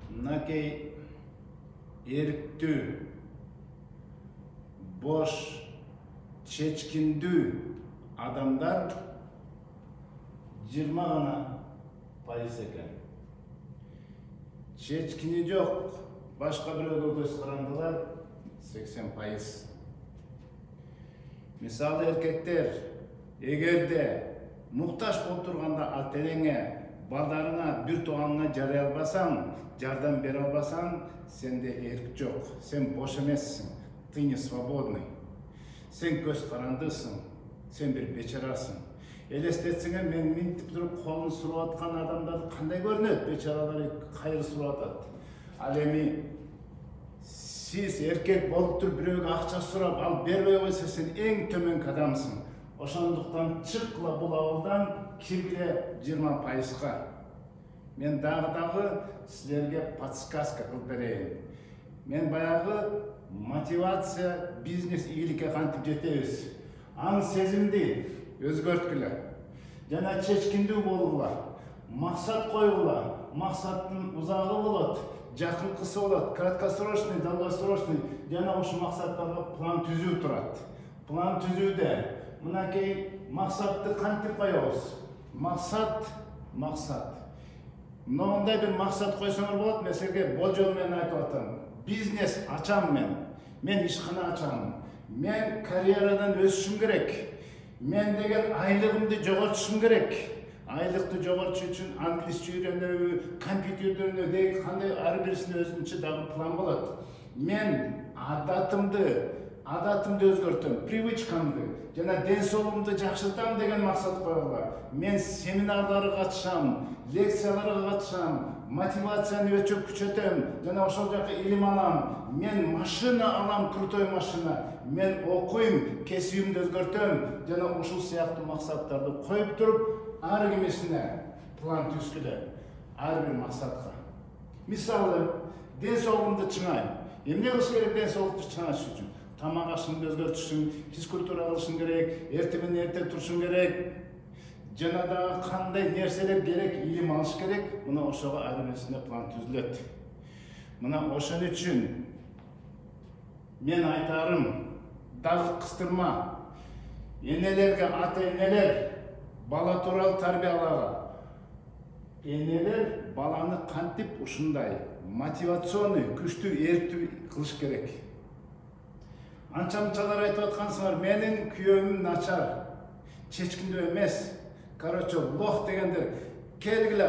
Мынакей эрктүү, бош, чечкиндүү адамдар 20 гана пайыз экен. Чечкини жок, башка бирөөгө көз карандылар 80%. Мисалы эркектер, эгерде муктаж болуп турганда ата-энеңе, балдарыңа, бир тууганыңа жарай албасаң, жардам бере албасаң, сенде эрк жок, сен бош эмессиң, ты не свободный. Сен көз карандысың, сен бир бечарасың. Элестетсеңе, мен минтип туруп колун сурап аткан адамдар кандай көрүнөт? Бечаралар кайыр сурап атат. Ал эми сиз эркек болуп туруп бирөөгө акча сурап, ал бербей койсо сен эң төмөнкү адамсың. Ошондуктан чыккыла бул абалдан, киргиле 20%га. Мен дагы силерге подсказка кылып берейин. Мен баягы мотивация, бизнес, ийгиликке кантип жетебиз. Аң сезимди өзгөрткүлө. Жана чечкиндүү болгула. Максат койгула. Максаттын узагы болот, жакынкысы болот, краткосрочный, долгосрочный. Жана ошол максаттарга план түзүү турат. План түзүүдө мынакей максатты кантип коебуз? Максат. Мындай бир максат койсоңор болот, мен силерге болжол менен айтып атам. Бизнес ачам мен. Мен ишкана ачам. Мен карьерадан өсүшүм керек. Мен деген айлыгымды жоготушум керек. Айлыкты жоготуш үчүн англисче үйрөнөбү, компьютерди үйрөнөбү, кандай ар бирисинин өзүнчө дагы план болот. Мен адатымды өзгөртөм, привычкамды, жана ден соолугумду жакшыртам деген максат коюла. Мен семинарларга катышам, лекцияларга катышам, мотивацияны өчөп күчөтөм, жана ошол жака илим алам. Мен машина алам, крутой машина. Мен окуйм, кесибимди өзгөртөм, жана ушул сыяктуу максаттарды коюп туруп, ар кимисине план түзгүлө, ар бир максатка. Мисалы, ден соолугумду чыңайм. Эмне кылыш керек ден соолукту чыңаш үчүн? Тамак ашыңды өзгөртүшүң, физкультура кылышың керек, эртең менен эрте турушуң керек. Жана дагы кандай нерселер керек, илим алыш керек. Мына ошого ар бирисине план түзүлөт. Мына ошон үчүн мен айтарым, дагы кыстырма. Энелерге, ата-энелер бала тууралуу тарбиялага. Энелер баланы кантип ушундай мотивационный, күчтүү, эрктүү кылыш керек. Анча-мынчалар айтып аткансыңар, менин күйөөм начар, чечкиндүү эмес. Короче, лох дегендер, келгиле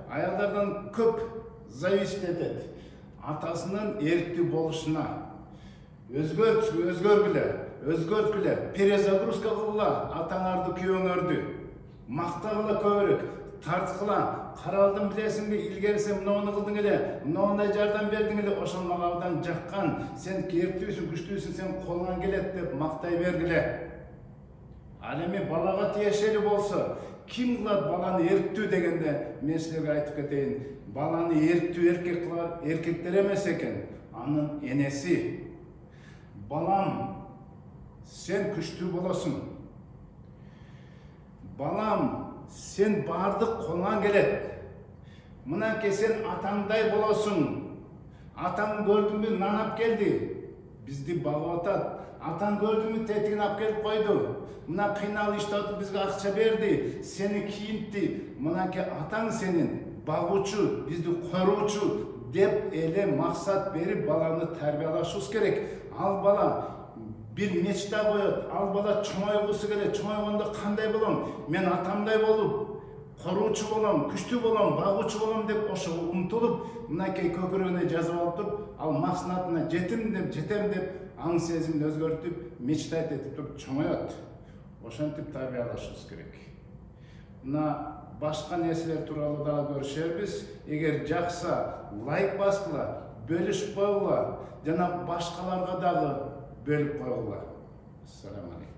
аялдардан көп зависит этет. Атасынын эрктүү болушуна. Өзгөрткүлө, перезагрузка кылгыла атаңарды, күйөөңөрдү. Мактагыла көбүрөөк, тарткыла, каралдым билесиңби, илгери сен муну кылдың эле, мындай жардам бердиң эле, ошол мага абдан жаккан, сен эрктүүсүң, күчтүүсүң, сен колуңан келет деп мактай бергиле. Ал эми балага тиешелүү болсо, ким кылат баланы эрктүү дегенде, мен силерге айтып кетейин, баланы эрктүү эркек кылар эркектер эмес экен, анын энеси. Балам, сен күчтүү болосуң. Балам, сен бардык колуңан келет. Мынакей сен атаңдай болосуң. Атаң көрдүңбү, нан ап келди. Бизди багып атат. Атаң көрдүңбү, тетигин ап келип койду. Мына кыйналып иштеп бизге акча берди, сени кийинтти. Мынакей атаң сенин багуучу, бизди коруучу деп эле максат берип баланы тарбиялашыбыз керек. Ал бала бир мечта коет, ал бала чоңойгусу келет. Чоңойгондо кандай болом? Мен атамдай болуп, коруучу болом, күчтүү болом, багуучу болом деп ошого умтулуп, мынакей көкүрөгүнө жазып алып туруп, ал максатына жетем деп, аң сезимин өзгөртүп, мечтать этип туруп чоңоет. Ошентип тарбиялашыбыз керек. Мына башка нерселер тууралуу дагы көрүшөрбүз. Эгер жакса, лайк баскыла, бөлүшүп койгула, жана башкаларга дагы бөлүп койгула. Ассаламу алейкум.